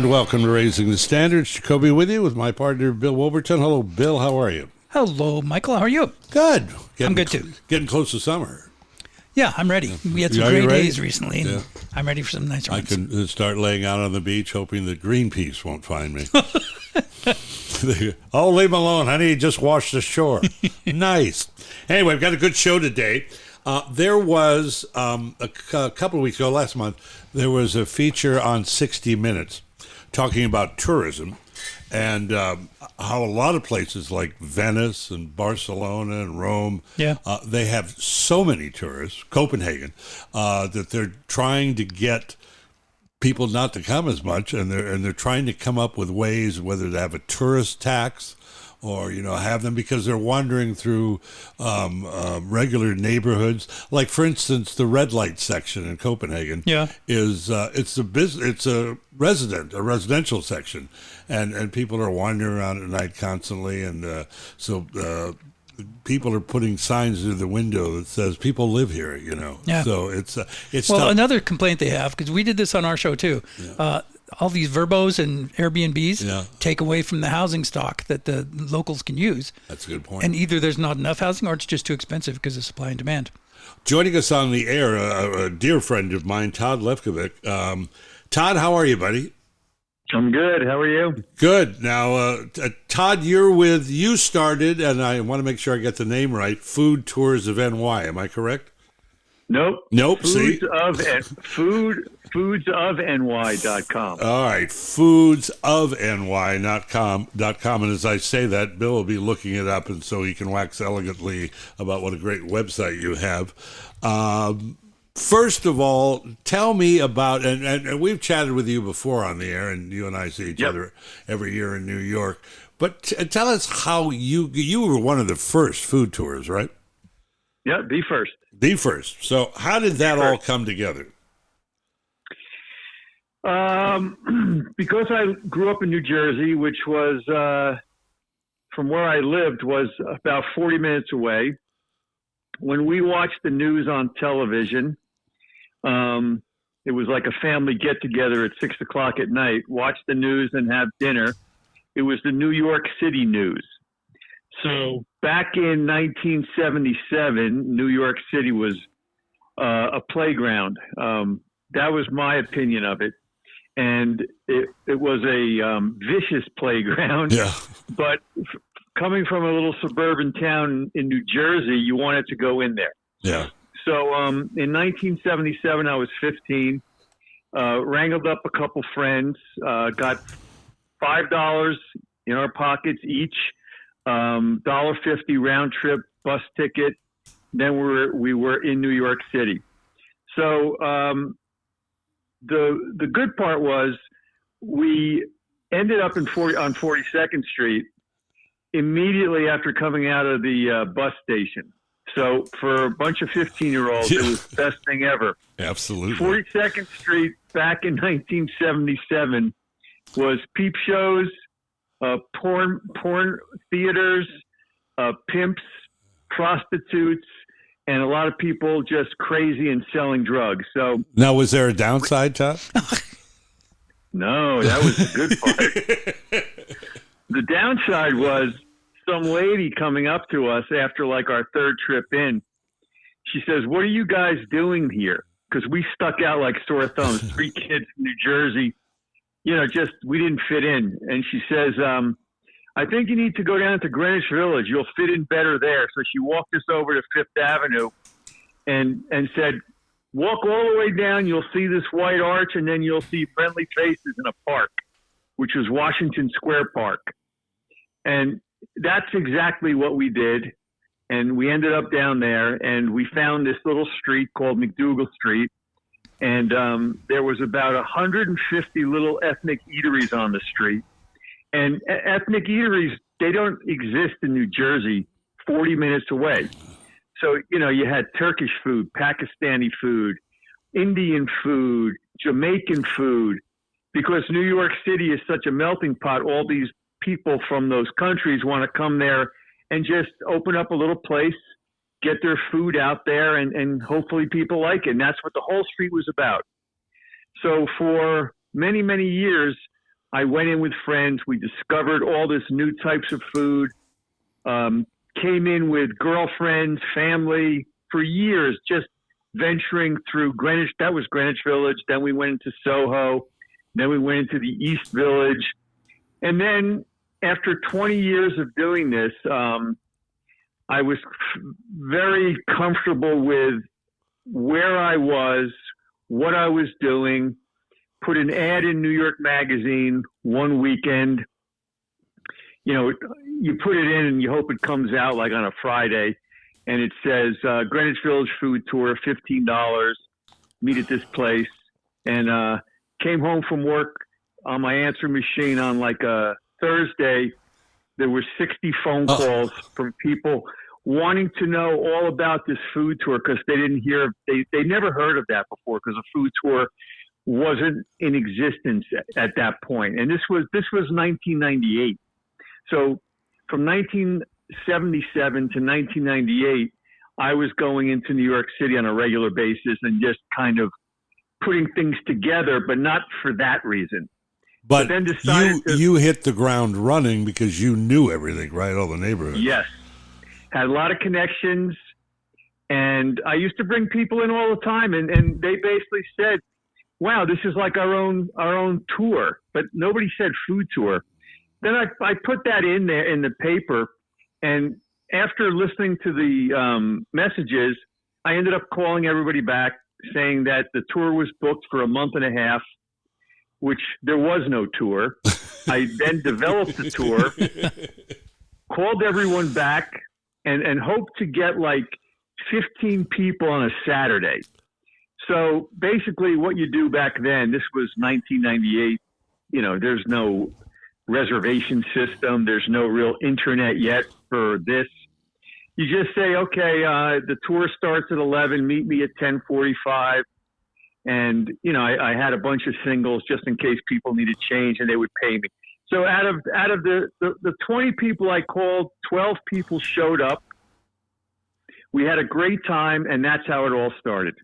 And welcome to Raising the Standards. Jacoby with you with my partner, Bill Wolverton. Hello, Bill. How are you? Hello, Michael. How are you? Good. I'm good, too. Getting close to summer. Yeah, I'm ready. We had some great days recently, and I'm ready for some nice runs. I can start laying out on the beach hoping that Greenpeace won't find me. Oh, leave him alone, honey. Just washed ashore. Nice. Anyway, we've got a good show today. There was, a couple of weeks ago, last month, there was a feature on 60 Minutes talking about tourism and how a lot of places like Venice and Barcelona and Rome, they have so many tourists, Copenhagen, that they're trying to get people not to come as much, and they're trying to come up with ways whether to have a tourist tax or have them, because they're wandering through regular neighborhoods. Like, for instance, the red light section in Copenhagen is it's a residential section, and people are wandering around at night constantly, and so people are putting signs through the window that says people live here. So it's well, tough. Another complaint they have, because we did this on our show too. All these Verbos and Airbnbs take away from the housing stock that the locals can use. That's a good point. And either there's not enough housing or it's just too expensive because of supply and demand. Joining us on the air, a dear friend of mine, Todd Lefkovic. Todd, how are you, buddy? I'm good. How are you? Good. Now, Todd, you started, and I want to make sure I get the name right, Food Tours of NY. Am I correct? Nope. Foodsofny.com. All right, foodsofny.com. And as I say that, Bill will be looking it up, and so he can wax elegantly about what a great website you have. First of all, tell me about, and we've chatted with you before on the air, and you and I see each other every year in New York, but tell us how you were one of the first food tours, right? Yeah, the first. The first. So how did that all come together? Because I grew up in New Jersey, which was, from where I lived, was about 40 minutes away. When we watched the news on television, it was like a family get-together at 6 o'clock at night, watch the news and have dinner. It was the New York City news. So back in 1977, New York City was a playground. That was my opinion of it. And it was a vicious playground. Yeah. But coming from a little suburban town in New Jersey, you wanted to go in there. Yeah. So in 1977, I was 15, wrangled up a couple friends, got $5 in our pockets each. $1.50 round trip bus ticket. Then we were in New York City. So the good part was we ended up on 42nd Street immediately after coming out of the bus station. So for a bunch of 15-year-olds, it was the best thing ever. Absolutely. 42nd Street back in 1977 was peep shows, porn theaters, pimps, prostitutes, and a lot of people just crazy and selling drugs. So now, was there a downside, Todd? No, that was the good part. The downside was some lady coming up to us after like our third trip in. She says, "What are you guys doing here?" Because we stuck out like sore thumbs. 3 kids from New Jersey. We didn't fit in. And she says, I think you need to go down to Greenwich Village. You'll fit in better there. So she walked us over to Fifth Avenue and said, walk all the way down. You'll see this white arch, and then you'll see friendly faces in a park, which was Washington Square Park. And that's exactly what we did. And we ended up down there, and we found this little street called McDougal Street. And there was about 150 little ethnic eateries on the street. And ethnic eateries, they don't exist in New Jersey 40 minutes away. So, you had Turkish food, Pakistani food, Indian food, Jamaican food. Because New York City is such a melting pot, all these people from those countries want to come there and just open up a little place, get their food out there, and hopefully people like it. And that's what the whole street was about. So for many, many years, I went in with friends. We discovered all this new types of food. Came in with girlfriends, family for years, just venturing through Greenwich. That was Greenwich Village. Then we went into Soho. Then we went into the East Village. And then after 20 years of doing this, I was very comfortable with where I was, what I was doing, put an ad in New York Magazine one weekend. You know, you put it in and you hope it comes out like on a Friday, and it says Greenwich Village food tour, $15, meet at this place. And came home from work on my answer machine on like a Thursday. There were 60 phone calls from people wanting to know all about this food tour because they didn't hear, they never heard of that before because a food tour wasn't in existence at that point. And this was 1998. So from 1977 to 1998, I was going into New York City on a regular basis and just kind of putting things together, but not for that reason. But then decided you hit the ground running because you knew everything, right? All the neighborhoods. Yes. Had a lot of connections. And I used to bring people in all the time. And they basically said, wow, this is like our own tour. But nobody said food tour. Then I put that in there in the paper. And after listening to the messages, I ended up calling everybody back saying that the tour was booked for a month and a half, which there was no tour. I then developed the tour, called everyone back, and hoped to get like 15 people on a Saturday. So basically what you do back then, this was 1998, you know, there's no reservation system. There's no real internet yet for this. You just say, okay, the tour starts at 11, meet me at 10:45. And, you know, I had a bunch of singles just in case people needed change and they would pay me. So out of the 20 people I called, 12 people showed up. We had a great time, and that's how it all started.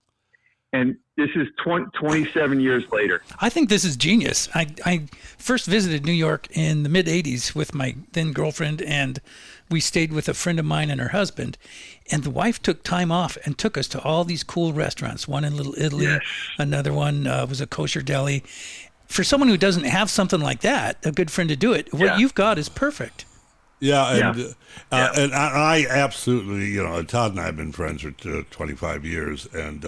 And this is 27 years later. I think this is genius. I first visited New York in the mid-'80s with my then girlfriend, and we stayed with a friend of mine and her husband. And the wife took time off and took us to all these cool restaurants. One in Little Italy, yes. Another one was a kosher deli. For someone who doesn't have something like that, a good friend to do it, what you've got is perfect. Yeah, and I absolutely, you know, Todd and I have been friends for 25 years, and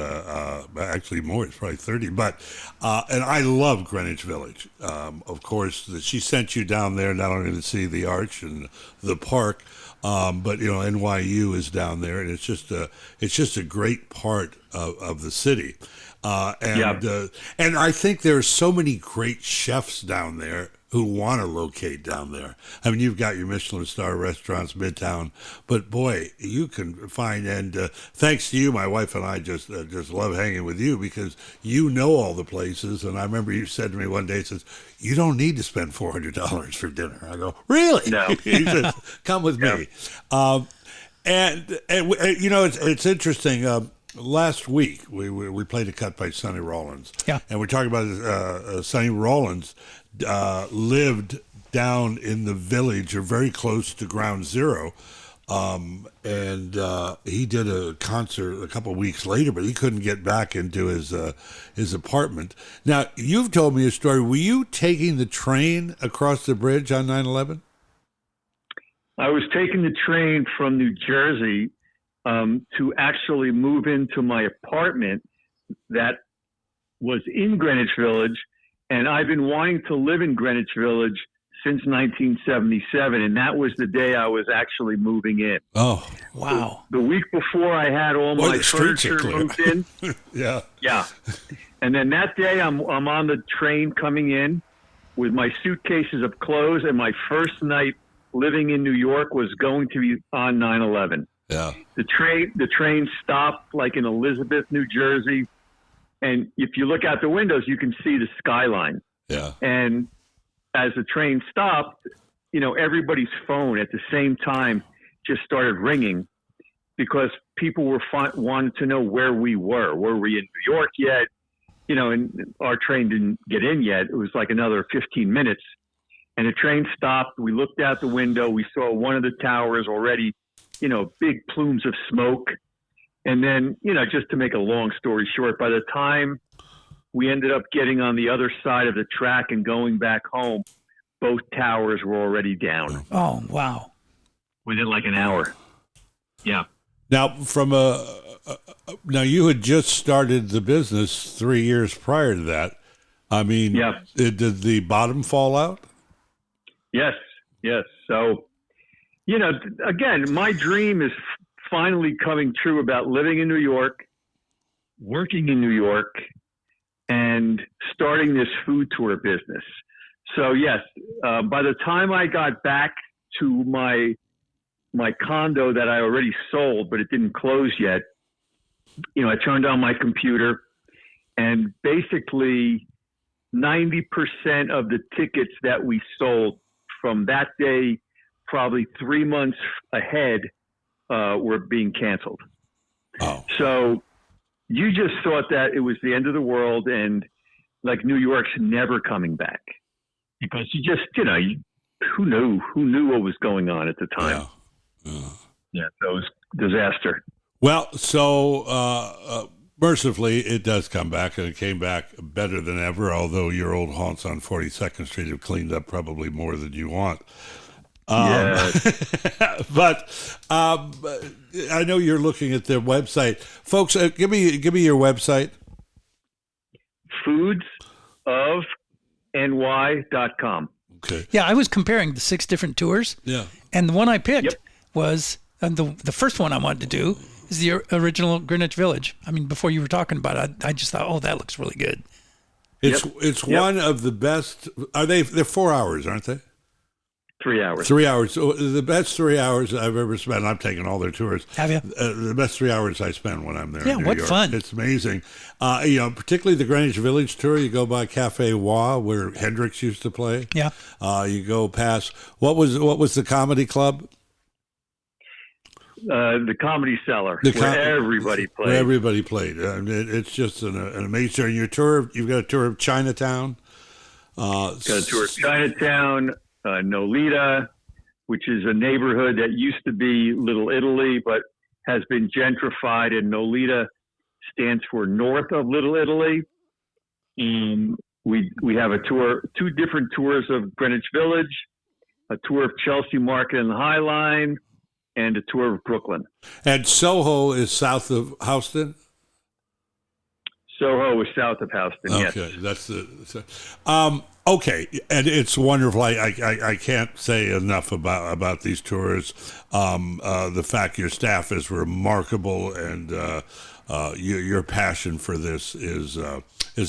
actually more, it's probably 30. But and I love Greenwich Village. Of course, she sent you down there not only to see the Arch and the park, but you know, NYU is down there, and it's just a great part of the city. And I think there's so many great chefs down there who want to locate down there. I mean, you've got your Michelin star restaurants, Midtown, but boy, you can find, and thanks to you, my wife and I just love hanging with you because you know all the places. And I remember you said to me one day, says, you don't need to spend $400 for dinner. I go, really? No. He says, come with me. And you know, it's interesting. Last week, we played a cut by Sonny Rollins. Yeah. And we're talking about Sonny Rollins lived down in the Village or very close to Ground Zero. And he did a concert a couple of weeks later, but he couldn't get back into his apartment. Now, you've told me a story. Were you taking the train across the bridge on 9/11? I was taking the train from New Jersey to actually move into my apartment that was in Greenwich Village. And I've been wanting to live in Greenwich Village since 1977. And that was the day I was actually moving in. Oh, wow. The week before I had all my furniture moved in. Yeah. Yeah. And then that day I'm on the train coming in with my suitcases of clothes. And my first night living in New York was going to be on 9/11. Yeah. The train stopped like in Elizabeth, New Jersey. And if you look out the windows, you can see the skyline. Yeah. And as the train stopped, you know, everybody's phone at the same time just started ringing because people were wanted to know where we were. Were we in New York yet? and our train didn't get in yet. It was like another 15 minutes. And the train stopped. We looked out the window. We saw one of the towers already, big plumes of smoke. And then, just to make a long story short, by the time we ended up getting on the other side of the track and going back home, both towers were already down. Oh, wow. Within like an hour. Yeah. Now, now you had just started the business 3 years prior to that. I mean, yeah. Did the bottom fall out? Yes. So, again, my dream is finally coming true about living in New York, working in New York, and starting this food tour business. So, yes, by the time I got back to my condo that I already sold, but it didn't close yet, I turned on my computer, and basically 90% of the tickets that we sold from that day, probably 3 months ahead, were being canceled. Oh. So you just thought that it was the end of the world and like New York's never coming back, because you just, who knew what was going on at the time? Yeah. So it was disaster. Well, so mercifully, it does come back, and it came back better than ever, although your old haunts on 42nd Street have cleaned up probably more than you want. But I know you're looking at their website. Folks, give me your website. foodsofny.com. Okay. Yeah, I was comparing the 6 different tours. Yeah. And the one I picked was the first one I wanted to do is the original Greenwich Village. I mean, before you were talking about it, I just thought, oh, that looks really good. It's one of the best. They're 4 hours, aren't they? 3 hours. 3 hours. So the best 3 hours I've ever spent. I've taken all their tours. Have you? The best 3 hours I spend when I'm there. Yeah, in New what York. fun. It's amazing. Particularly the Greenwich Village tour. You go by Cafe Wah, where Hendrix used to play. Yeah. You go past what was the comedy club? The Comedy Cellar, where everybody played. Where everybody played. It's just an amazing. And your tour, you've got a tour of Chinatown. Got a tour of Chinatown, Nolita, which is a neighborhood that used to be Little Italy, but has been gentrified, and Nolita stands for North of Little Italy. We have a tour, 2 different tours of Greenwich Village, a tour of Chelsea Market and the High Line, and a tour of Brooklyn. And Soho is south of Houston? Soho is south of Houston, okay, yes. That's the... okay, and it's wonderful. I can't say enough about these tours. The fact your staff is remarkable, and your passion for this is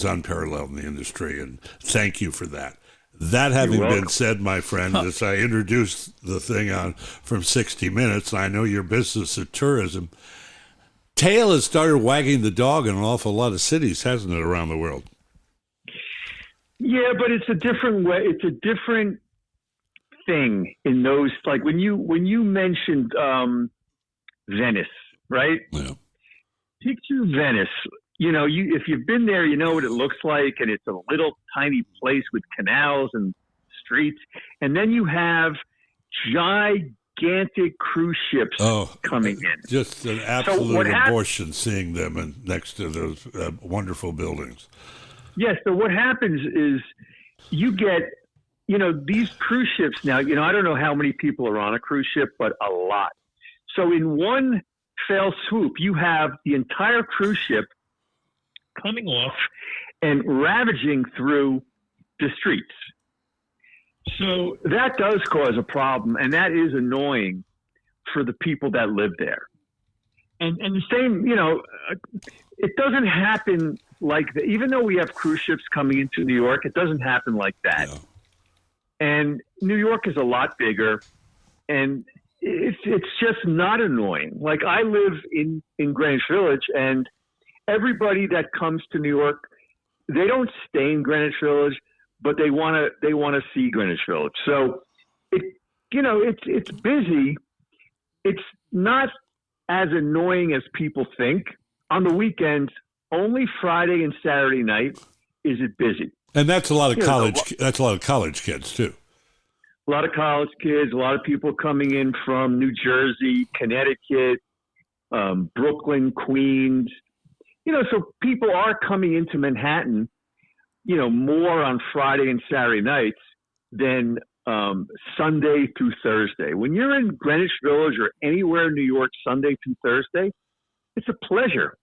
unparalleled in the industry, and thank you for that. That having been said, my friend, as I introduced the thing on from 60 Minutes, I know your business of tourism, tail has started wagging the dog in an awful lot of cities, hasn't it, around the world? Yeah, but it's a different way. It's a different thing in those, like when you mentioned Venice, right? Yeah. Picture Venice. If you've been there, you know what it looks like, and it's a little tiny place with canals and streets. And then you have gigantic cruise ships coming in. Just an absolute abortion seeing them next to those wonderful buildings. Yes. So what happens is you get, these cruise ships now, I don't know how many people are on a cruise ship, but a lot. So in one fell swoop, you have the entire cruise ship coming off and ravaging through the streets. So that does cause a problem, and that is annoying for the people that live there. And the same, it doesn't happen like that. Even though we have cruise ships coming into New York, it doesn't happen like that. No. And New York is a lot bigger, and it's just not annoying. Like I live in Greenwich Village, and everybody that comes to New York, they don't stay in Greenwich Village, but they want to see Greenwich Village. So it's busy. It's not as annoying as people think. On the weekends, only Friday and Saturday night is it busy. And that's a lot of You know, college. That's a lot of college kids too. A lot of college kids, a lot of people coming in from New Jersey, Connecticut, Brooklyn, Queens. You know, so people are coming into Manhattan, you know, more on Friday and Saturday nights than Sunday through Thursday. When you're in Greenwich Village or anywhere in New York, Sunday through Thursday, it's a pleasure.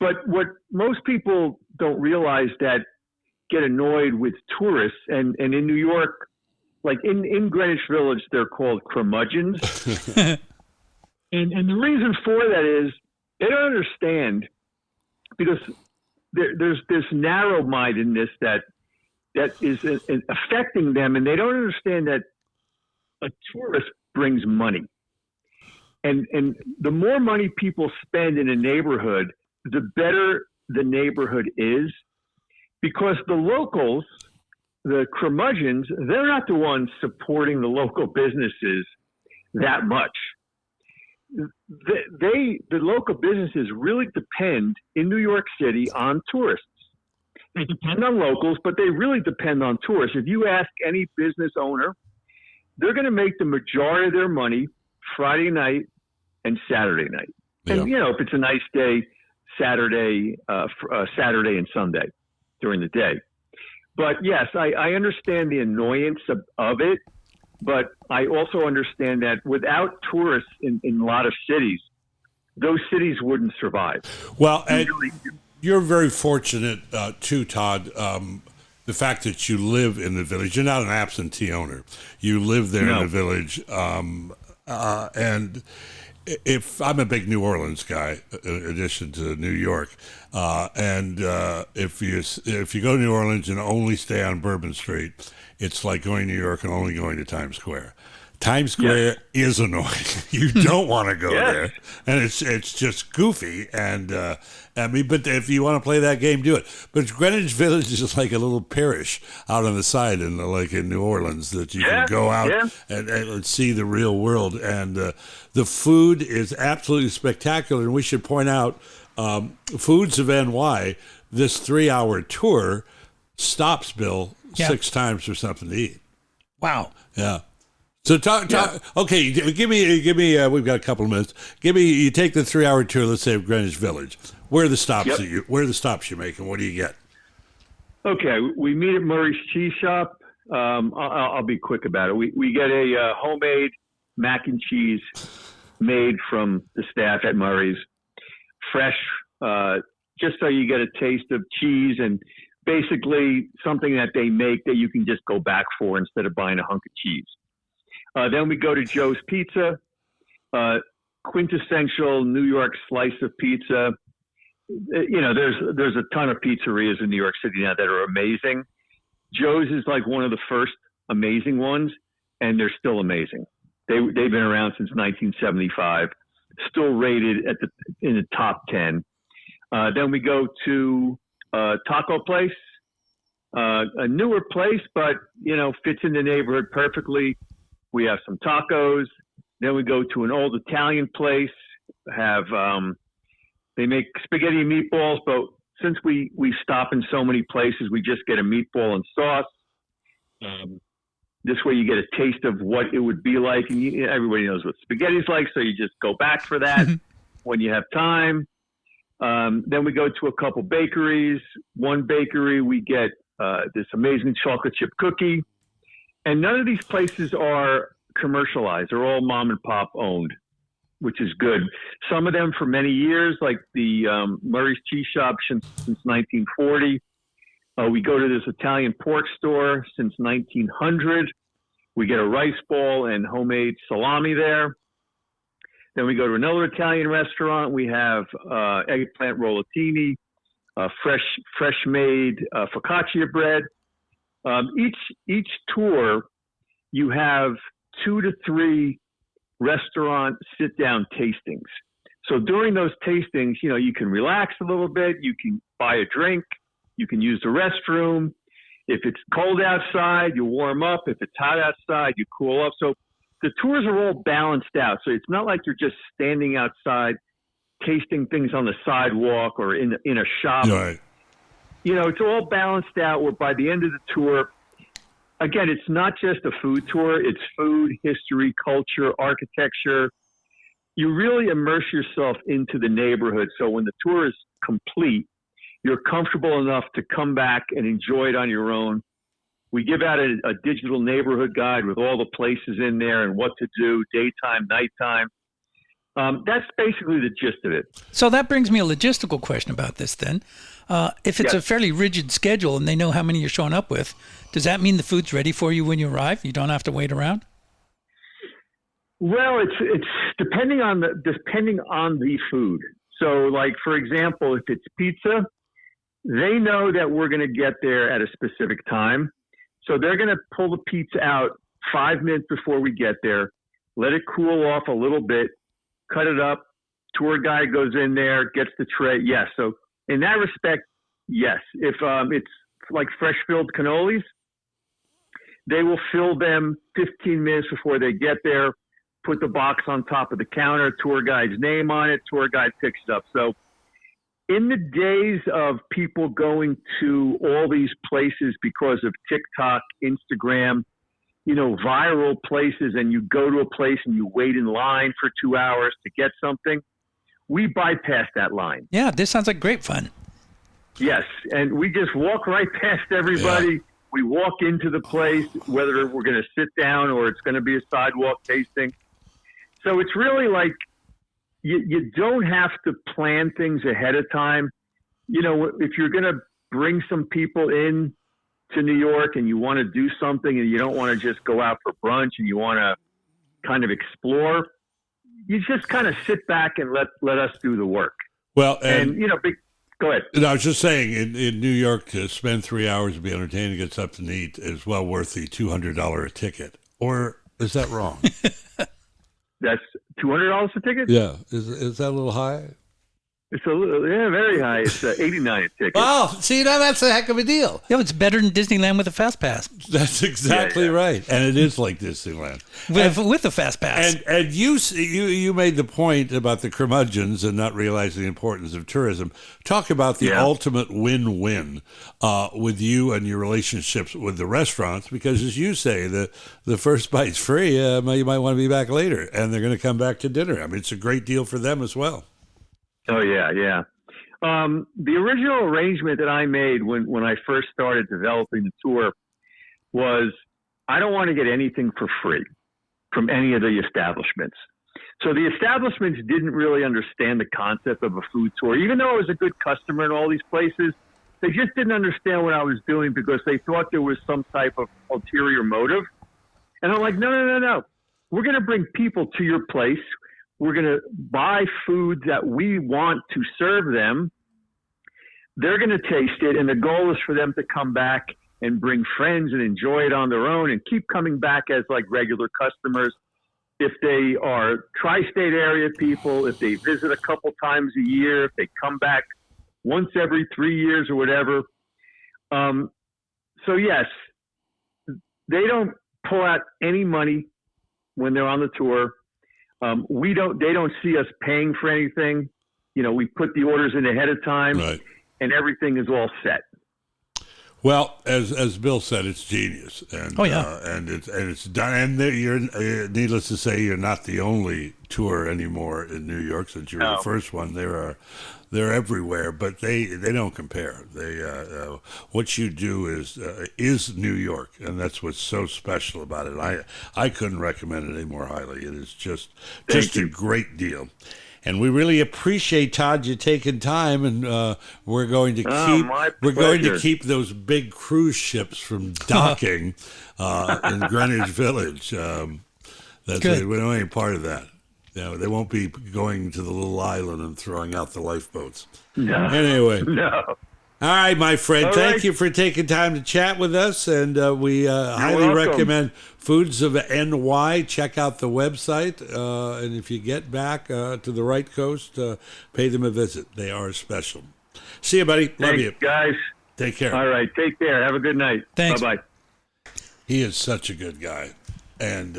But what most people don't realize that get annoyed with tourists, and in New York, like in Greenwich Village, they're called curmudgeons. and the reason for that is they don't understand, because there's this narrow-mindedness that is affecting them, and they don't understand that a tourist brings money. And the more money people spend in a neighborhood, the better the neighborhood is, because the locals, the curmudgeons, they're not the ones supporting the local businesses that much. The local businesses really depend in New York City on tourists. They depend on locals, but they really depend on tourists. If you ask any business owner, they're going to make the majority of their money Friday night and Saturday night. Yeah. And, you know, if it's a nice day, Saturday and Sunday during the day. But yes, I understand the annoyance of it, but I also understand that without tourists in a lot of cities, those cities wouldn't survive. Well, and you're very fortunate too, Todd. The fact that you live in the village, you're not an absentee owner. You live there in the village, and if I'm a big New Orleans guy, in addition to New York, and if you go to New Orleans and only stay on Bourbon Street, it's like going to New York and only going to Times Square. Times Square is annoying. You don't want to go there, and it's just goofy. And I mean, but if you want to play that game, do it. But Greenwich Village is just like a little parish out on the side, like in New Orleans, that you can go out and see the real world. And the food is absolutely spectacular. And we should point out, Foods of NY, this 3-hour tour stops Bill 6 times for something to eat. Wow. Yeah. So talk. Okay, give me. We've got a couple of minutes. You take the 3-hour tour. Let's say of Greenwich Village. Where are the stops Where are the stops you make, and what do you get? Okay, we meet at Murray's Cheese Shop. I'll be quick about it. We get a homemade mac and cheese made from the staff at Murray's, fresh, just so you get a taste of cheese, and basically something that they make that you can just go back for instead of buying a hunk of cheese. Then we go to Joe's Pizza, quintessential New York slice of pizza. You know, there's a ton of pizzerias in New York City now that are amazing. Joe's is like one of the first amazing ones, and they're still amazing. They've been around since 1975, still rated in the top 10. Then we go to Taco Place, a newer place, but you know, fits in the neighborhood perfectly. We have some tacos. Then we go to an old Italian place. They make spaghetti and meatballs, but since we stop in so many places, we just get a meatball and sauce. This way you get a taste of what it would be like. And everybody knows what spaghetti's like, so you just go back for that when you have time. Then we go to a couple bakeries. One bakery, we get this amazing chocolate chip cookie. And none of these places are commercialized. They're all mom and pop owned, which is good. Some of them for many years, like the Murray's Cheese Shop since 1940. We go to this Italian pork store since 1900. We get a rice ball and homemade salami there. Then we go to another Italian restaurant. We have eggplant rollatini, fresh made focaccia bread. Each tour, you have 2 to 3 restaurant sit-down tastings. So during those tastings, you know, you can relax a little bit. You can buy a drink. You can use the restroom. If it's cold outside, you warm up. If it's hot outside, you cool up. So the tours are all balanced out. So it's not like you're just standing outside tasting things on the sidewalk or in a shop. Right. You know, it's all balanced out where by the end of the tour, again, it's not just a food tour. It's food, history, culture, architecture. You really immerse yourself into the neighborhood. So when the tour is complete, you're comfortable enough to come back and enjoy it on your own. We give out a digital neighborhood guide with all the places in there and what to do, daytime, nighttime. That's basically the gist of it. So that brings me a logistical question about this then. If it's a fairly rigid schedule and they know how many you're showing up with, does that mean the food's ready for you when you arrive? You don't have to wait around? Well, it's depending on the food. So, like, for example, if it's pizza, they know that we're going to get there at a specific time. So they're going to pull the pizza out 5 minutes before we get there, let it cool off a little bit, cut it up. Tour guide goes in there, gets the tray. Yes. So in that respect, yes. If it's like fresh filled cannolis, they will fill them 15 minutes before they get there, put the box on top of the counter, tour guide's name on it, tour guide picks it up. So in the days of people going to all these places because of TikTok, Instagram, you know, viral places, and you go to a place and you wait in line for 2 hours to get something, we bypass that line. Yeah, this sounds like great fun. Yes, and we just walk right past everybody. Yeah. We walk into the place, whether we're going to sit down or it's going to be a sidewalk tasting. So it's really like you don't have to plan things ahead of time. You know, if you're going to bring some people in to New York and you want to do something and you don't want to just go out for brunch and you want to kind of explore, you just kind of sit back and let us do the work. Well, and you know, go ahead. And I was just saying, in New York, to spend 3 hours to be entertained and get something to eat is well worth the $200 a ticket. Or is that wrong? That's $200 a ticket? Yeah. Is that a little high? It's a little, very high. It's $89 a ticket. Wow. See, now that's a heck of a deal. Yeah, it's better than Disneyland with a fast pass. That's exactly right. And it is like Disneyland. With a fast pass. And you made the point about the curmudgeons and not realizing the importance of tourism. Talk about the ultimate win-win with you and your relationships with the restaurants, because as you say, the first bite's free. You might want to be back later, and they're going to come back to dinner. I mean, it's a great deal for them as well. Oh, yeah, yeah. The original arrangement that I made when I first started developing the tour was I don't want to get anything for free from any of the establishments. So the establishments didn't really understand the concept of a food tour. Even though I was a good customer in all these places, they just didn't understand what I was doing because they thought there was some type of ulterior motive. And I'm like, no. We're going to bring people to your place. We're going to buy food that we want to serve them. They're going to taste it, and the goal is for them to come back and bring friends and enjoy it on their own and keep coming back as like regular customers. If they are tri-state area people, if they visit a couple times a year, if they come back once every 3 years or whatever. So yes, they don't pull out any money when they're on the tour. They don't see us paying for anything. You know, we put the orders in ahead of time, right, and everything is all set. Well, as Bill said, it's genius, and and it's done. And you're needless to say, you're not the only tour anymore in New York. Since you're the first one, they're everywhere, but they don't compare. They what you do is New York, and that's what's so special about it. I couldn't recommend it any more highly. It is just a great deal. And we really appreciate, Todd, you taking time, and we're going to keep those big cruise ships from docking in Greenwich Village. That's good. We don't want any part of that. They won't be going to the little island and throwing out the lifeboats. No. Anyway. No. All right, my friend. Thank you for taking time to chat with us, and we highly recommend Foods of NY. Check out the website, and if you get back to the right coast, pay them a visit. They are special. See you, buddy. Love you. Guys. Take care. All right, take care. Have a good night. Thanks. Bye-bye. He is such a good guy, and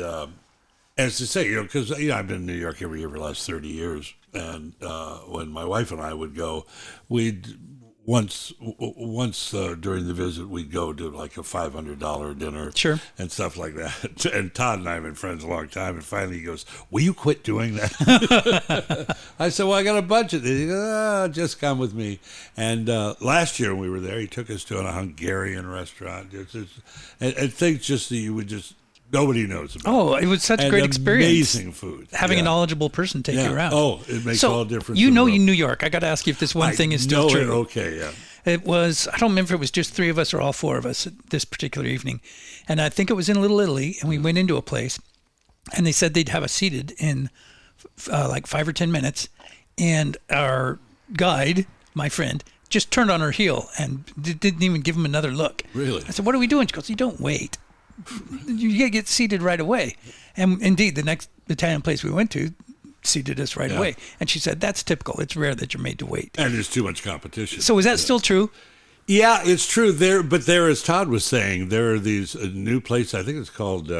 as to say, because I've been in New York every year for the last 30 years. And when my wife and I would go, we'd once during the visit, we'd go to like a $500 dinner, Sure, and stuff like that. And Todd and I have been friends a long time. And finally, he goes, "Will you quit doing that?" I said, "Well, I got a budget." He goes, "Just come with me." And last year when we were there, he took us to a Hungarian restaurant, and things just that you would just nobody knows about. Oh, it was such a great experience. Amazing food. Having a knowledgeable person take you around. Oh, it makes all the difference. You in the know, world. in New York, I got to ask you if this one thing is still true. Okay, yeah. It was, I don't remember if it was just 3 of us or all 4 of us this particular evening. And I think it was in Little Italy, and we went into a place, and they said they'd have us seated in like 5 or 10 minutes. And our guide, my friend, just turned on her heel and didn't even give him another look. Really? I said, "What are we doing?" She goes, "You don't wait. You get seated right away." And indeed, the next Italian place we went to seated us right away. And she said, "That's typical. It's rare that you're made to wait." And there's too much competition. So is that still true? Yeah, it's true. But there, as Todd was saying, there are these new places. I think it's called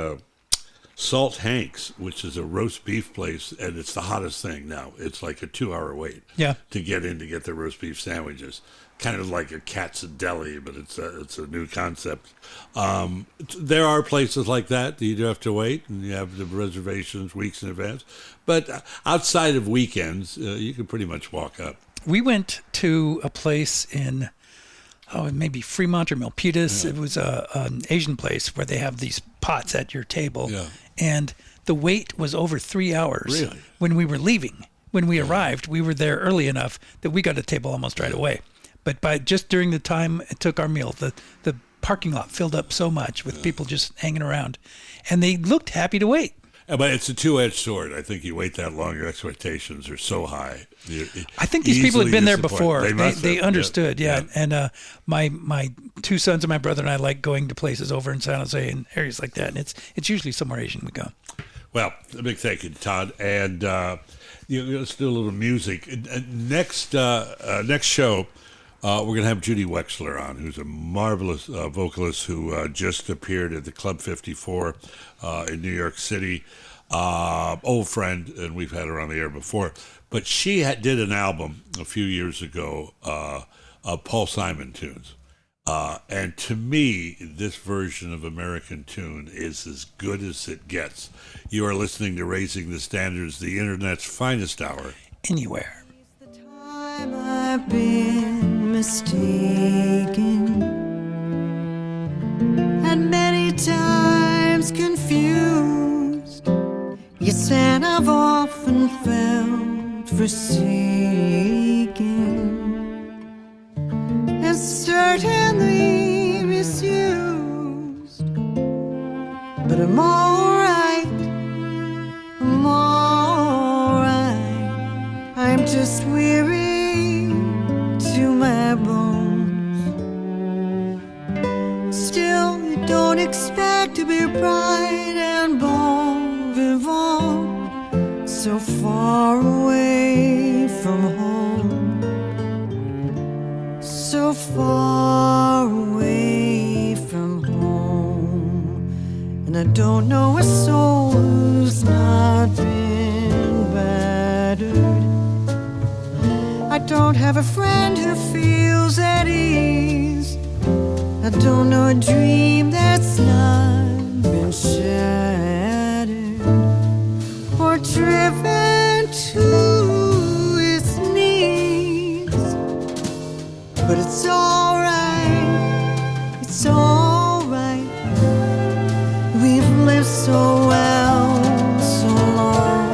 Salt Hanks, which is a roast beef place, and it's the hottest thing now. It's like a 2-hour wait to get in to get the roast beef sandwiches. Kind of like a Cat's Deli, but it's a new concept. There are places like that you do have to wait, and you have the reservations weeks in advance. But outside of weekends, you can pretty much walk up. We went to a place in, maybe Fremont or Milpitas. Yeah. It was an Asian place where they have these pots at your table. Yeah. And the wait was over 3 hours. Really? When we were leaving. When we arrived, we were there early enough that we got a table almost right away. But by just during the time it took our meal, the parking lot filled up so much with people just hanging around. And they looked happy to wait. But it's a two-edged sword. I think you wait that long, your expectations are so high. I think these people had been there before. They understood, yeah. And my 2 sons and my brother and I like going to places over in San Jose and areas like that. And it's usually somewhere Asian we go. Well, a big thank you to Todd. And let's do a little music. Next show, we're going to have Judy Wexler on, who's a marvelous vocalist who just appeared at the Club 54 in New York City. Old friend, and we've had her on the air before. But she did an album a few years ago of Paul Simon tunes. And to me, this version of American Tune is as good as it gets. You are listening to Raising the Standards, the Internet's finest hour. Anywhere. I've been mistaken and many times confused. Yes, and I've often felt forsaken and certainly misused. But I'm alright, I'm alright. I'm just weary to my bones. Still, you don't expect to be bright and bon vivant, so far away from home, so far away from home. And I don't know a soul who's not been battered. I don't have a friend who feels at ease. I don't know a dream that's not been shattered or driven to its knees. But it's alright, it's alright. We've lived so well, so long.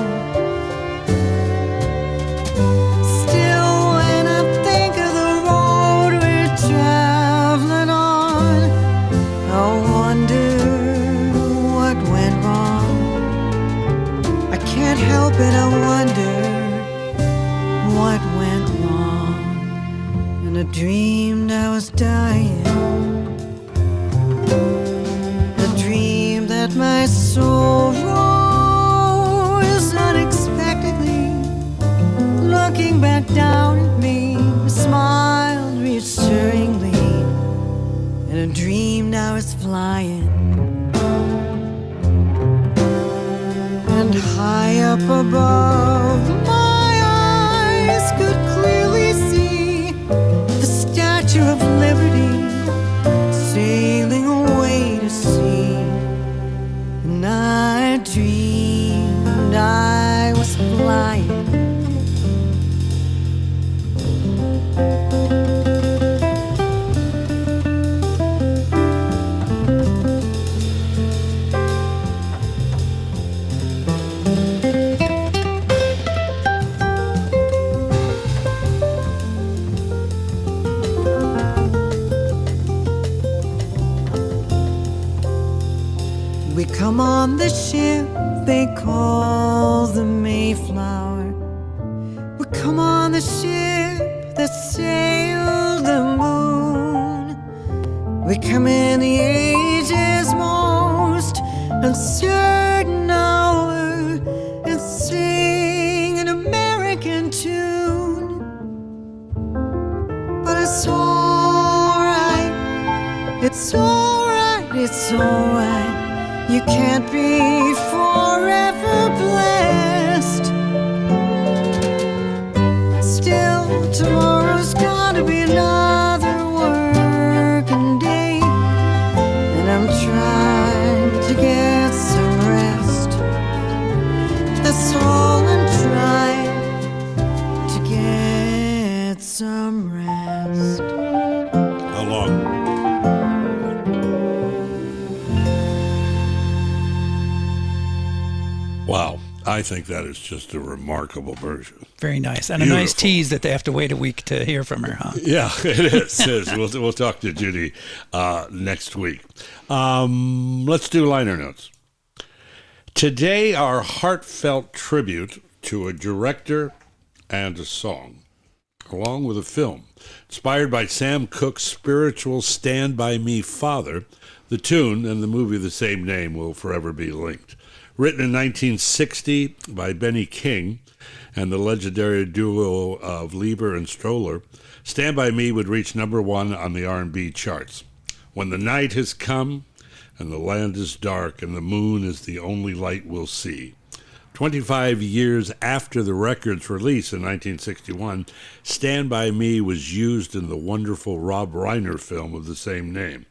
But I wonder what went wrong. And I dreamed I was dying. I dreamed that my soul rose unexpectedly, looking back down at me, smiled reassuringly. And I dreamed I was flying. And high up above my come on the ship they call the Mayflower. We come on the ship that sailed the moon. We come in the age's most uncertain hour and sing an American tune. But it's alright, it's alright, it's alright. You can't be forever blessed. Still, tomorrow's gonna be another working day, and I'm trying to get some rest. That's all, I'm trying to get some rest. How long? Wow. I think that is just a remarkable version. Very nice. And a nice Beautiful. tease that they have to wait a week to hear from her, huh? Yeah, it is. It is. We'll talk to Judy next week. Let's do liner notes. Today, our heartfelt tribute to a director and a song, along with a film. Inspired by Sam Cooke's spiritual Stand By Me Father, the tune and the movie of the same name will forever be linked. Written in 1960 by Benny King and the legendary duo of Lieber and Stoller, Stand By Me would reach #1 on the R&B charts. When the night has come and the land is dark and the moon is the only light we'll see. 25 years after the record's release in 1961, Stand By Me was used in the wonderful Rob Reiner film of the same name.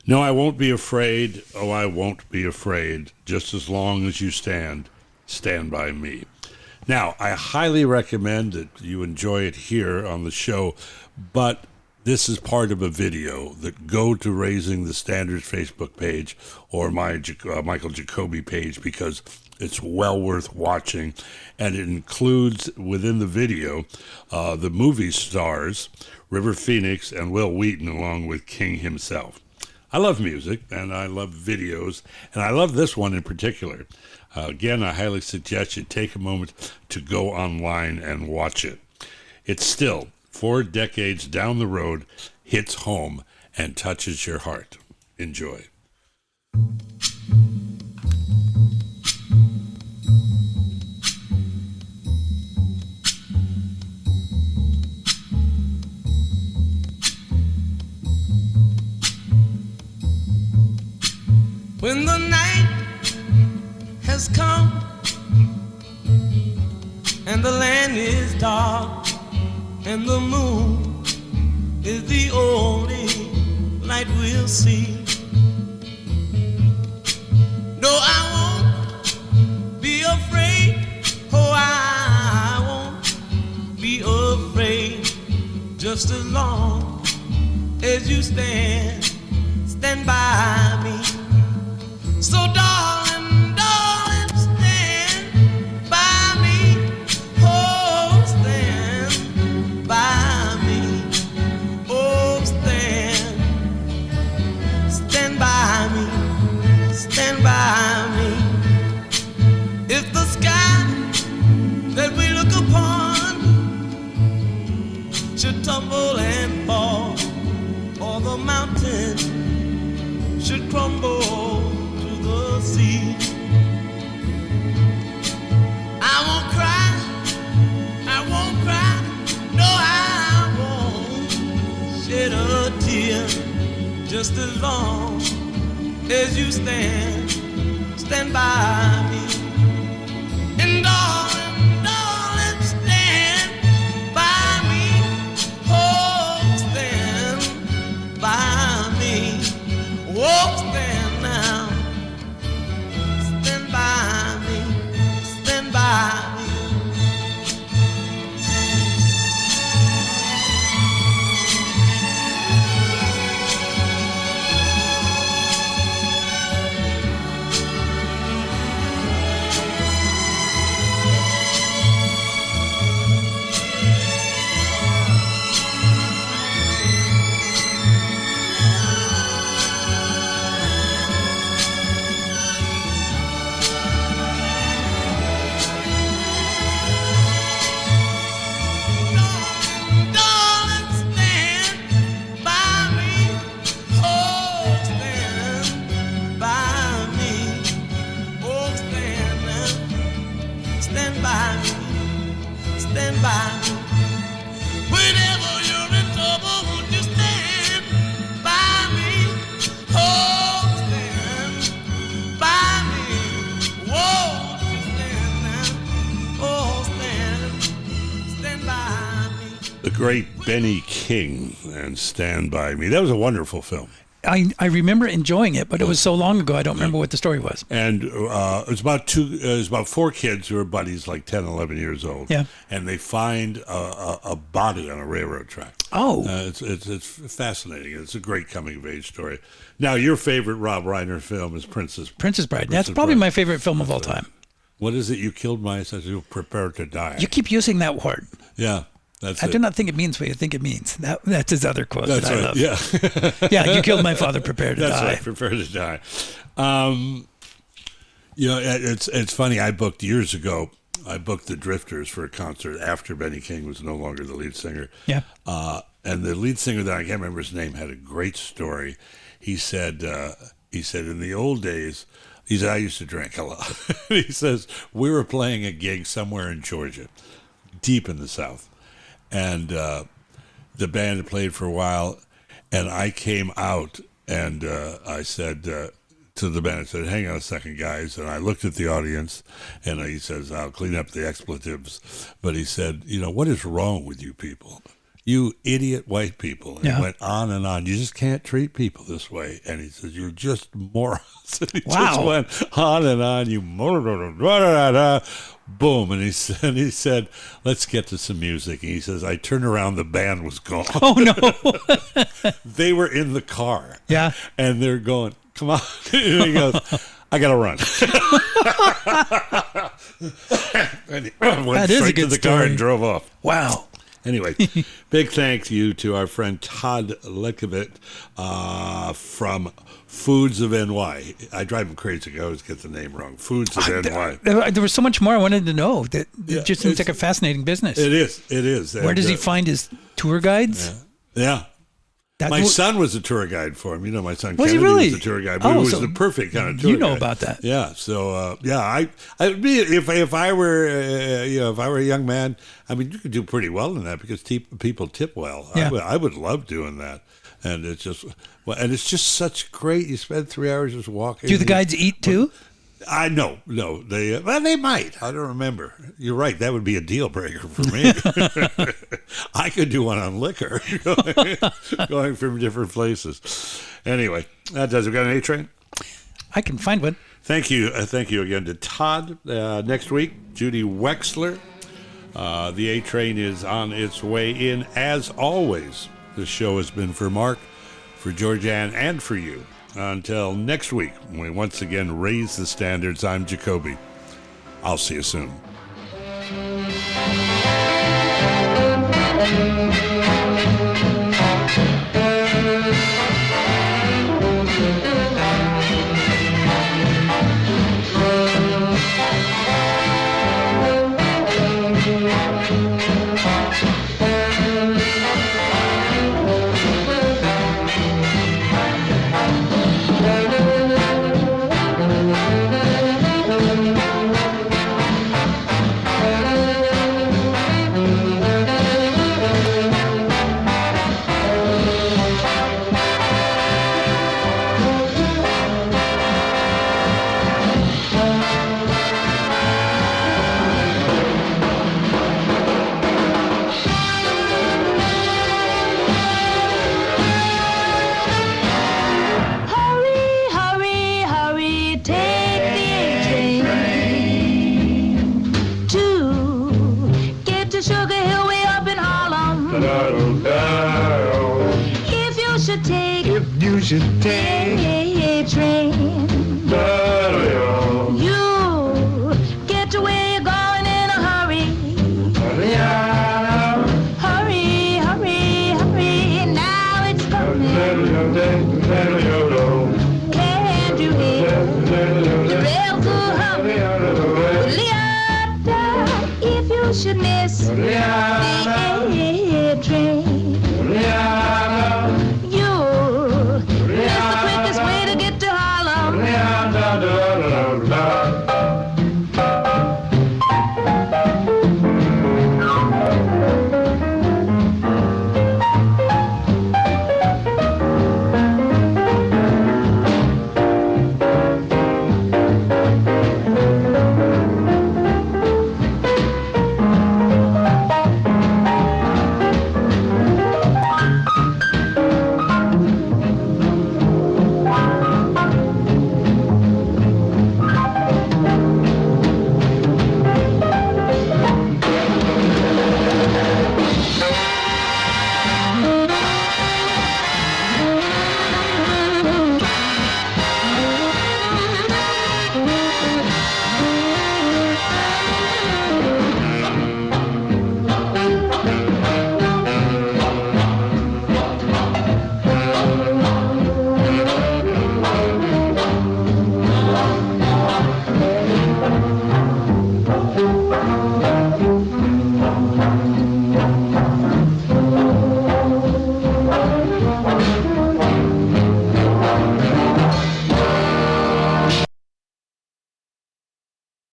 No, I won't be afraid. Oh, I won't be afraid. Just as long as you stand by me. Now, I highly recommend that you enjoy it here on the show, but this is part of a video that go to Raising the Standards Facebook page or my Michael Jacoby page because it's well worth watching, and it includes within the video the movie stars River Phoenix and Will Wheaton along with King himself. I love music, and I love videos, and I love this one in particular. Again, I highly suggest you take a moment to go online and watch it. It still, 4 decades down the road, hits home and touches your heart. Enjoy. When the night has come and the land is dark and the moon is the only light we'll see. No, I won't be afraid. Oh, I won't be afraid. Just as long as you stand by me. So darling, darling, stand by me. Oh, stand by me. Oh, stand by me. Stand by me. If the sky that we look upon should tumble and fall, or the mountain should crumble the sea, I won't cry, no, I won't shed a tear. Just as long as you stand by me. And darling, darling, stand by me. Oh, stand by me. Oh, stand now. Stand by me. Stand by me. great Benny King and Stand By Me. That was a wonderful film. I remember enjoying it, but it was so long ago I don't remember what the story was. And it was about four kids who are buddies, like 10, 11 years old. Yeah. And they find a body on a railroad track. Oh. It's fascinating. It's a great coming-of-age story. Now, your favorite Rob Reiner film is Princess Bride. That's probably my favorite film of all time. What is it? You killed my son, you prepare to die. You keep using that word. Yeah. That's I do not think it means what you think it means. That's his other quote That's that I right. love. Yeah. Yeah, you killed my father, prepare to That's die. right, prepare to die. It's funny. I booked years ago. I booked the Drifters for a concert after Benny King was no longer the lead singer. Yeah. And the lead singer, that I can't remember his name, had a great story. He said in the old days, he said, I used to drink a lot. He says, we were playing a gig somewhere in Georgia, deep in the South. And the band had played for a while, and I came out, and I said to the band, I said, hang on a second, guys. And I looked at the audience, and he says, I'll clean up the expletives. But he said, what is wrong with you people? You idiot white people. And Yeah. he went on and on. You just can't treat people this way. And he says, you're just morons. And he Wow. just went on and on. You boom. And he said, let's get to some music. And he says, I turned around, the band was gone. Oh, no. They were in the car. Yeah. And they're going, come on. And he goes, I got to run. And he went That is a straight to good the car story. and drove off. Wow. Anyway, big thank you to our friend Todd Lekovic from Foods of NY. I drive him crazy. I always get the name wrong. Foods of NY. There was so much more I wanted to know. That Yeah, it just seems it's- like a fascinating business. It is. Where does he find his tour guides? Yeah. That My wo- son was a tour guide for him. My son Was he Kennedy really? was a tour guide. Oh, He was so the perfect kind of tour you know guide. about that. Yeah. So I would be if I were if I were a young man. I mean, you could do pretty well in that because people tip well. Yeah. I would love doing that. And it's just such great. You spend 3 hours just walking. Do the guides eat too? I know, no, they might. I don't remember. You're right. That would be a deal breaker for me. I could do one on liquor, going from different places. Anyway, that does it. We got an A train. I can find one. Thank you again to Todd. Next week, Judy Wexler. The A train is on its way in. As always, this show has been for Mark, for Georgianne, and for you. Until next week, when we once again raise the standards, I'm Jacoby. I'll see you soon. Hurry, hurry, hurry, take the A-train to get to Sugar Hill way up in Harlem. If you should take If you should take a train